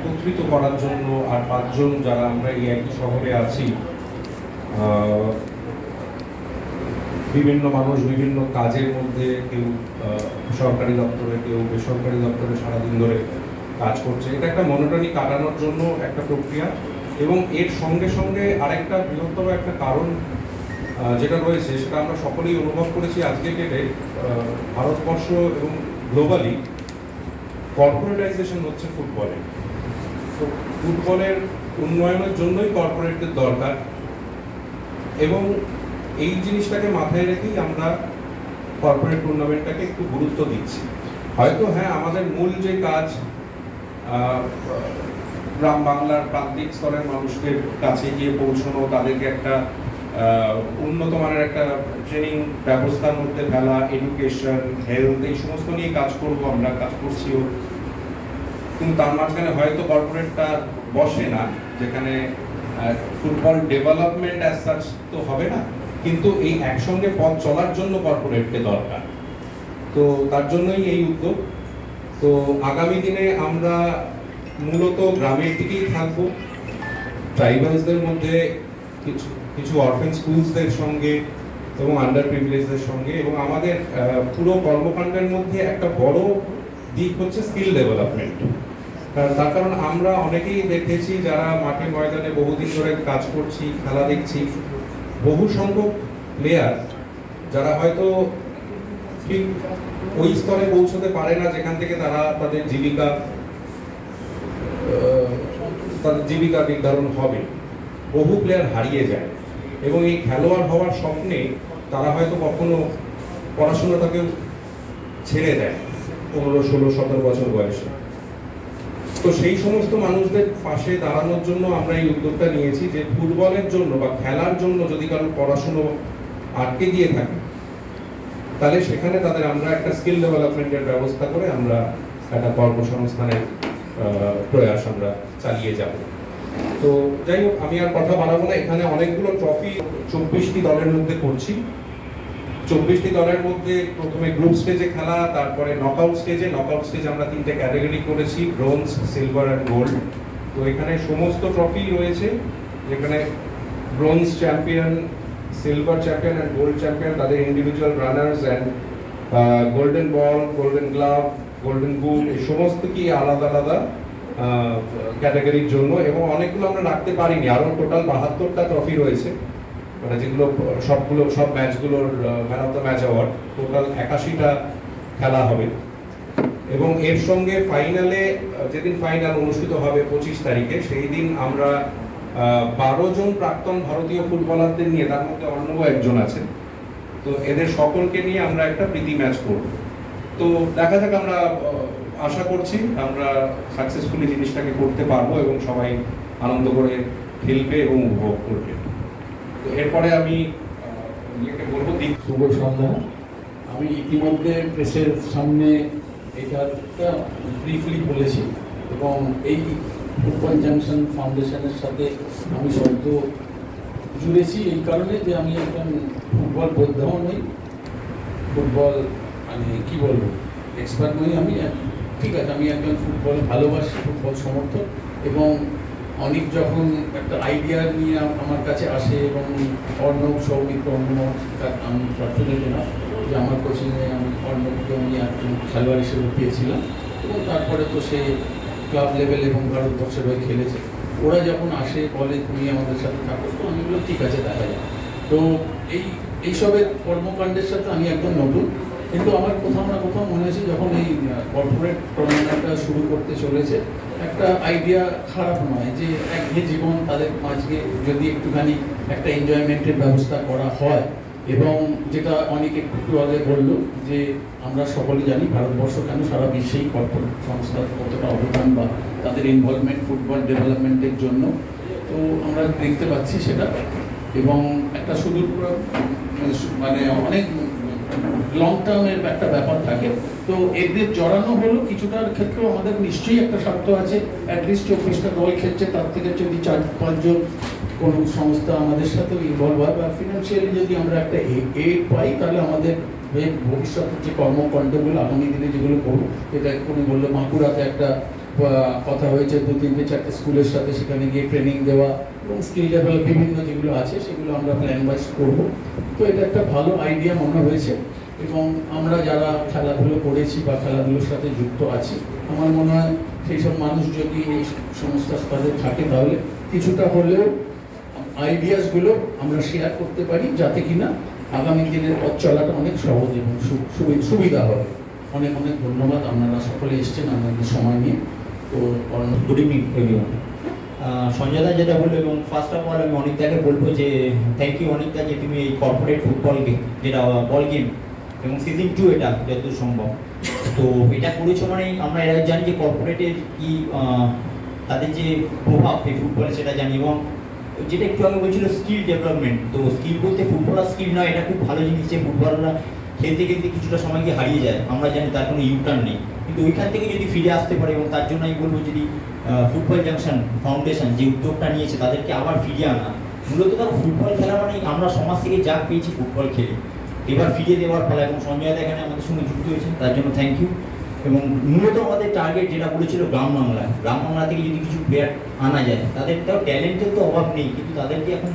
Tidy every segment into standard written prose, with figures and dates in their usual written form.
একত্রিত করার জন্য, আর 5 জন যারা আমরা এই একই শহরে আছি, বিভিন্ন মানুষ বিভিন্ন কাজের মধ্যে, কেউ সরকারি দপ্তরে, কেউ বেসরকারি দপ্তরে সারাদিন ধরে কাজ করছে। এটা একটা মনোটনি কাটানোর জন্য একটা প্রক্রিয়া, এবং এর সঙ্গে সঙ্গে আরেকটা বৃহত্তর একটা কারণ যেটা রয়েছে সেটা আমরা সকলেই অনুভব করেছি আজকে ডেটে। ভারতবর্ষ এবং গ্লোবালি কর্পোরেটাইজেশন হচ্ছে ফুটবলে। তো ফুটবলের উন্নয়নের জন্যই কর্পোরেটদের দরকার, এবং এই জিনিসটাকে মাথায় রেখেই আমরা কর্পোরেট টুর্নামেন্টটাকে একটু গুরুত্ব দিচ্ছি। হয়তো হ্যাঁ, আমাদের মূল যে কাজ গ্রাম বাংলার প্রান্তিক স্তরের মানুষদের কাছে গিয়ে পৌঁছানো, তাদেরকে একটা উন্নত মানের একটা ট্রেনিং ব্যবস্থার মধ্যে ফেলা, এডুকেশন, হেলথ, এই সমস্ত নিয়ে কাজ করবো, আমরা কাজ করছিও। কিন্তু তার মাঝখানে হয়তো কর্পোরেটটা বসে না, যেখানে ফুটবল ডেভেলপমেন্ট অ্যাজ সাচ তো হবে না, কিন্তু এই একসঙ্গে পথ চলার জন্য কর্পোরেটকে দরকার। তো তার জন্যই এই উদ্যোগ। তো আগামী দিনে আমরা মূলত গ্রামের দিকেই থাকবো, ট্রাইবালসদের মধ্যে কিছু অরফেন স্কুলসদের সঙ্গে এবং আন্ডার প্রিভিলেজদের সঙ্গে, এবং আমাদের পুরো কর্মকাণ্ডের মধ্যে একটা বড় দিক হচ্ছে স্কিল ডেভেলপমেন্ট। তার কারণ আমরা অনেকেই দেখেছি যারা মাঠে ময়দানে বহুদিন ধরে কাজ করছি, খেলা দেখছি, বহু সংখ্যক প্লেয়ার যারা হয়তো ঠিক ওই স্তরে পৌঁছতে পারে না যেখান থেকে তারা তাদের জীবিকা নির্ধারণ হবে। বহু প্লেয়ার হারিয়ে যায়, এবং এই খেলোয়াড় হওয়ার স্বপ্নে তারা হয়তো কখনো পড়াশোনাটাকেও ছেড়ে দেয় 15, 16, 17 বছর বয়সে। তো সেই সমস্ত মানুষদের পাশে দাঁড়ানোর জন্য আমরা এই উদ্যোগটা নিয়েছি, যে ফুটবলের জন্য বা খেলার জন্য যদি কারো পড়াশুনো আটকে গিয়ে থাকে, তাহলে সেখানে তাদের আমরা একটা স্কিল ডেভেলপমেন্টের ব্যবস্থা করে আমরা একটা কর্মসংস্থানের প্রয়াস আমরা চালিয়ে যাব। তো যাই হোক, আমি আর কথা বাড়াবো না। এখানে অনেকগুলো ট্রফি 24টি দলের মধ্যে করছি। 24টি দলের মধ্যে প্রথমে গ্রুপ স্টেজে খেলা, তারপরে নকআউট স্টেজে আমরা 3টে ক্যাটাগরি করেছি, ব্রোঞ্জ, সিলভার অ্যান্ড গোল্ড। তো এখানে সমস্ত ট্রফি রয়েছে, যেখানে bronze champion, silver champion and gold champion তাদের individual runners and golden ball, golden glove, golden boot, এই সমস্ত কি আলাদা আলাদা ক্যাটাগরির জন্য। এবং অনেকগুলো আমরা রাখতে পারিনি, আরো টোটাল 72টা ট্রফি রয়েছে, মানে যেগুলো সব ম্যাচগুলোর man of the match award. Total 81টা খেলা হবে, এবং এর সঙ্গে ফাইনালে, যেদিন ফাইনাল অনুষ্ঠিত হবে 25 তারিখে, সেই দিন আমরা 12 জন প্রাক্তন ভারতীয় ফুটবলারদের নিয়ে, তার মধ্যে অর্ণব একজন আছেন, তো এদের সকলকে নিয়ে আমরা একটা প্রীতি ম্যাচ করব। তো দেখা যাক, আমরা আশা করছি আমরা সাকসেসফুলি জিনিসটাকে করতে পারবো এবং সবাই আনন্দ করে খেলবে এবং উপভোগ করবে। তো এরপরে আমি বলবো শুভ সন্ধ্যা। আমি ইতিমধ্যে প্রেসের সামনে এটা ব্রিফলি বলেছি, এবং এই ফুটবল জাংশন ফাউন্ডেশনের সাথে আমি সদ্য জুড়েছি এই কারণে যে আমি একজন ফুটবল বোদ্ধাও নই, ফুটবল মানে কি বলবো এক্সপার্ট নই আমি। ঠিক আছে, আমি একজন ফুটবল ভালোবাসি, ফুটবল সমর্থক, এবং অনেক যখন একটা আইডিয়া নিয়ে আমার কাছে আসে, এবং অর্ণব, সৌমিত্র, আমি ফর্চুনেট না যে আমার কোচিংয়ে আমি অর্ণবকে আমি একজন খেলোয়াড় হিসেবে পেয়েছিলাম, এবং তারপরে তো সে ক্লাব লেভেল এবং ভারতবর্ষের হয়ে খেলেছে। ওরা যখন আসে বলে তুমি আমাদের সাথে থাকো, তো আমি বললাম ঠিক আছে, দেখা যায়। তো এইসবের কর্মকাণ্ডের সাথে আমি একদম নতুন, কিন্তু আমার কোথাও না কোথাও মনে হয়েছে যখন এই কর্পোরেট টুর্নামেন্টটা শুরু করতে চলেছে, একটা আইডিয়া খারাপ নয় যে একঘেয়ে জীবন তাদের মাঝে যদি একটুখানি একটা এনজয়মেন্টের ব্যবস্থা করা হয়। এবং যেটা অনেকে একটু আগে বললো যে আমরা সকলে জানি ভারতবর্ষ কেন সারা বিশ্বেই কর্পোরেট সংস্থার কতটা অবদান বা তাদের ইনভলভমেন্ট ফুটবল ডেভেলপমেন্টের জন্য, তো আমরা দেখতে পাচ্ছি সেটা। এবং একটা সুদূর মানে অনেক লং টার্মের একটা ব্যাপার থাকে, তো এদের জড়ানো হলো কিছুটার ক্ষেত্রেও আমাদের নিশ্চয়ই একটা স্বার্থ আছে। অ্যাটলিস্ট 24টা দল খেলছে, তার থেকে যদি 4-5 জন কোনো সংস্থা আমাদের সাথেও ইনভলভ হয়, বা ফিনান্সিয়ালি যদি আমরা একটা এইড পাই, তাহলে আমাদের ভবিষ্যতের যে কর্মকাণ্ডগুলো আগামী দিনে যেগুলো করবো, এটা কোনো বললো বাঁকুড়াতে একটা কথা হয়েছে 2-3-4টে স্কুলের সাথে, সেখানে গিয়ে ট্রেনিং দেওয়া এবং স্কিল ডেভেলপ বিভিন্ন যেগুলো আছে সেগুলো আমরা প্ল্যান ওয়াইজ করবো। তো এটা একটা ভালো আইডিয়া মনে হয়েছে এবং আমরা যারা খেলাধুলো করেছি বা খেলাধুলোর সাথে যুক্ত আছি, আমার মনে হয় সেই সব মানুষ যদি এই সমস্ত স্তরে থাকে তাহলে কিছুটা হলেও আইডিয়াসগুলো আমরা শেয়ার করতে পারি, যাতে কিনা আগামী দিনের পথ চলাটা অনেক সহজ এবং সুবিধা হবে। অনেক অনেক ধন্যবাদ, আপনারা সকলে এসছেন আপনাদের সময় নিয়ে। তো গুড ইভিনিং এভরিওয়ান। সঞ্জয় দা যেটা বললো, এবং ফার্স্ট অফ অল আমি অনিকদাকে বলবো যে থ্যাংক ইউ অনিকদা, যে তুমি এই কর্পোরেট ফুটবল গেম, যেটা বল গেম এবং সিজন 2 এটা যতদূর সম্ভব, তো এটা করেছো মানে আমরা এরা জানি যে কর্পোরেটের কি তাদের যে প্রভাব এই ফুটবলে সেটা জানি। এবং যেটা একটু আগে বলছিল স্কিল ডেভেলপমেন্ট, তো স্কিল বলতে ফুটবলার স্কিল নয়, এটা খুব ভালো জিনিস যে ফুটবলাররা খেলতে খেলতে কিছুটা সময় গিয়ে হারিয়ে যায়, আমরা জানি তার কোনো ইউটার্ন নেই, কিন্তু ওইখান থেকে যদি ফিরে আসতে পারে, এবং তার জন্য আমি বলবো যদি ফুটবল জাংশন ফাউন্ডেশন যে উদ্যোগটা নিয়েছে তাদেরকে আবার ফিরিয়ে আনা। মূলত তারা ফুটবল খেলা মানে আমরা সমাজ থেকে যা পেয়েছি ফুটবল খেলে এবার ফিরিয়ে দেওয়ার ফলে, এবং সঞ্জয় দা এখানে আমাদের সঙ্গে যুক্ত হয়েছেন তার জন্য থ্যাংক ইউ। এবং মূলত আমাদের টার্গেট যেটা বলেছিল গ্রাম বাংলা থেকে যদি কিছু প্লেয়ার আনা যায়, তাদের তাও ট্যালেন্টের তো অভাব নেই, কিন্তু তাদেরকে এখন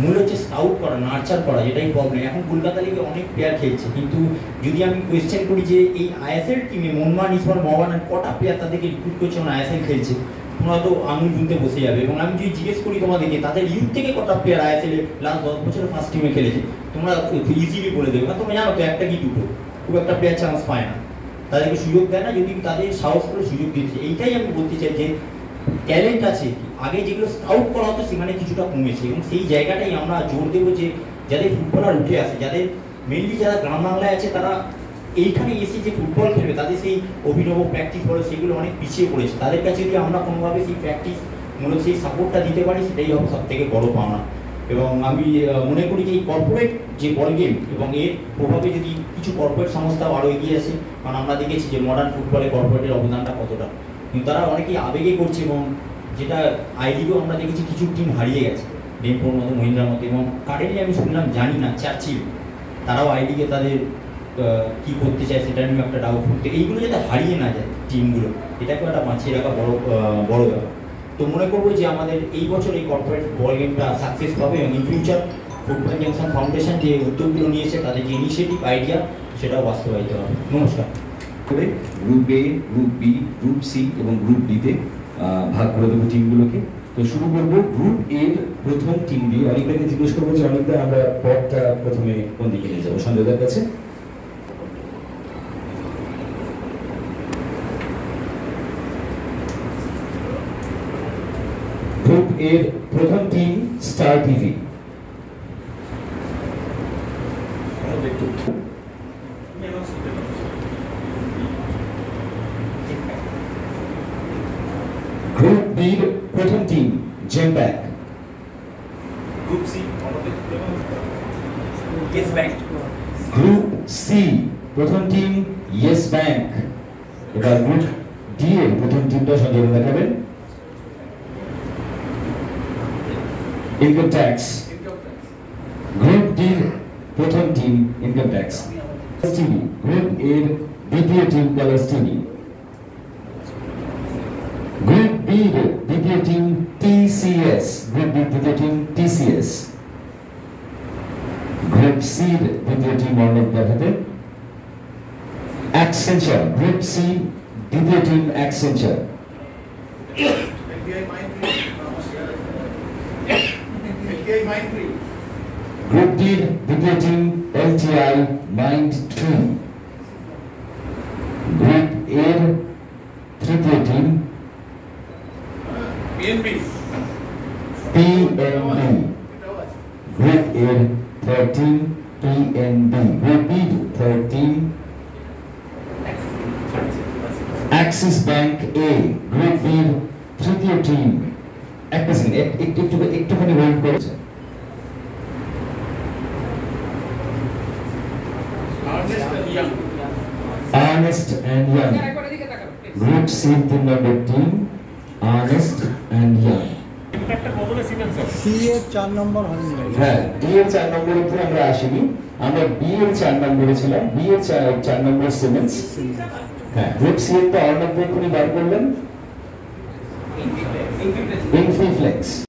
মূল হচ্ছে স্কাউট করা, নার্চার করা, যেটাই প্রবলেম। এখন কলকাতা লিগে অনেক প্লেয়ার খেলছে, কিন্তু যদি আমি কোয়েশ্চেন করি যে এই আইএসএল টিমে মনমান ইসমান মোহামেডান কটা প্লেয়ার তাদেরকে রিক্রুট করছে এবং আইএসএল খেলছে, তোমরা তো আঙুল গুনতে বসে যাবে। এবং আমি যদি জিজ্ঞেস করি তোমাদেরকে তাদের ইউথ থেকে কটা প্লেয়ার আইএসএল লাস্ট 10 বছরে ফার্স্ট টিমে খেলেছে, তোমরা ইজিলি বলে দেবে, কারণ তোমরা জানো তো একটা কি দুটো, খুব একটা প্লেয়ার চান্স পায় না, তাদেরকে সুযোগ দেয় না, যদি তাদের সাহস করে সুযোগ দিচ্ছে। এইটাই আমি বলতে চাই যে ট্যালেন্ট আছে, আগে যেগুলো স্কাউট করা হতো সেখানে কিছুটা কমেছে, এবং সেই জায়গাটাই আমরা জোর দেবো যে যাদের ফুটবলার উঠে আসে, যাদের মেনলি যারা গ্রাম বাংলায় আছে, তারা এইখানে এসে যে ফুটবল খেলবে তাদের সেই অভিনব প্র্যাকটিস বলে সেগুলো অনেক পিছিয়ে পড়েছে, তাদের কাছে যদি আমরা কোনোভাবে সেই প্র্যাকটিস মূলত সেই সাপোর্টটা দিতে পারি, সেটাই হবে সব থেকে বড় পাওনা। এবং আমি মনে করি যে এই কর্পোরেট যে বল গেম এবং এর প্রভাবে যদি কিছু কর্পোরেট সংস্থাও আরও এগিয়ে আসে, কারণ আমরা দেখেছি যে মডার্ন ফুটবলে কর্পোরেটের অবদানটা কতটা, কিন্তু তারা অনেকেই আবেগে করছে, এবং যেটা আইলিগেও আমরা দেখেছি কিছু টিম হারিয়ে গেছে, ডেমপোর মতো, মহিন্দ্রার মতো, এবং কারেন্টলি আমি শুনলাম জানি না চার্চিল তারাও আইলিগে তাদের কি করতে চায় সেটা নিয়ে একটা ডাউটফুল। তো এইগুলো যাতে হারিয়ে না যায় টিমগুলো, এটাকেও একটা বাঁচিয়ে রাখা বড় ব্যাপার। তো মনে করবো যে আমাদের এই বছর এই কর্পোরেট বল গেমটা সাকসেস পাবে, এবং in future football junction foundation যে উদ্যোগগুলো নিয়েছে, তাদের যে ইনিশিয়েটিভ আইডিয়া সেটাও বাস্তবায়িত হবে। নমস্কার। Group A, group B, group C এবং গ্রুপ ডিতে ভাগ করে দেবো টিমগুলোকে। তো শুরু করবো গ্রুপ এর প্রথম টিম দিয়ে। অনেকটাকে জিজ্ঞেস করবো যে অনেকটা আমরা পথটা প্রথমে কোন দিকে নিয়ে যাবো, সঞ্জয়দার কাছে। গ্রুপ এর প্রথম টিম স্টার টিভি। গ্রুপ বির প্রথম টিম জেমব্যাক। Group C Yes Bank. Group C প্রথম টিম ইয়েস ব্যাংক। এবার গ্রুপ ডি এর প্রথম টিমটা সঞ্জয় দেখাবেন। Income tax. গ্রুপ ডি প্রথম team income tax. TV group এর দ্বিতীয় team Colors TV. Group B এর দ্বিতীয় টিম টিসিএস। গ্রুপ বি দ্বিতীয় টিম টিসিএস। গ্রুপ সি এর দ্বিতীয় টিম অর্ণব দেখাতে অ্যাকসেঞ্চার। গ্রুপ সি দ্বিতীয় টিম অ্যাকসেঞ্চার। গ্রুপ ডি এর দ্বিতীয় team LTI mind tree. Group এর তৃতীয় টিম পিএনবি। গ্রুপ এর third team PNB. Group B third team Axis Bank এ। গ্রুপ বি তৃতীয় টিম একটা সেকেন্ড একটুখানি হোল্ড করেছে। Ernest and Young. Group C 3 number team Ernest and Young. C এর 4 নম্বর হয়নি। হ্যাঁ, ডি এর 4 নম্বর উপরে আমরা আসিনি, আমরা বি এর 4 নম্বরে ছিলাম। বি এর 4 নম্বর সিমেন্স। হ্যাঁ, গ্রুপ সি এর তো অর্ণব এক্ষুনি বার করলেন। Wingfield Flex.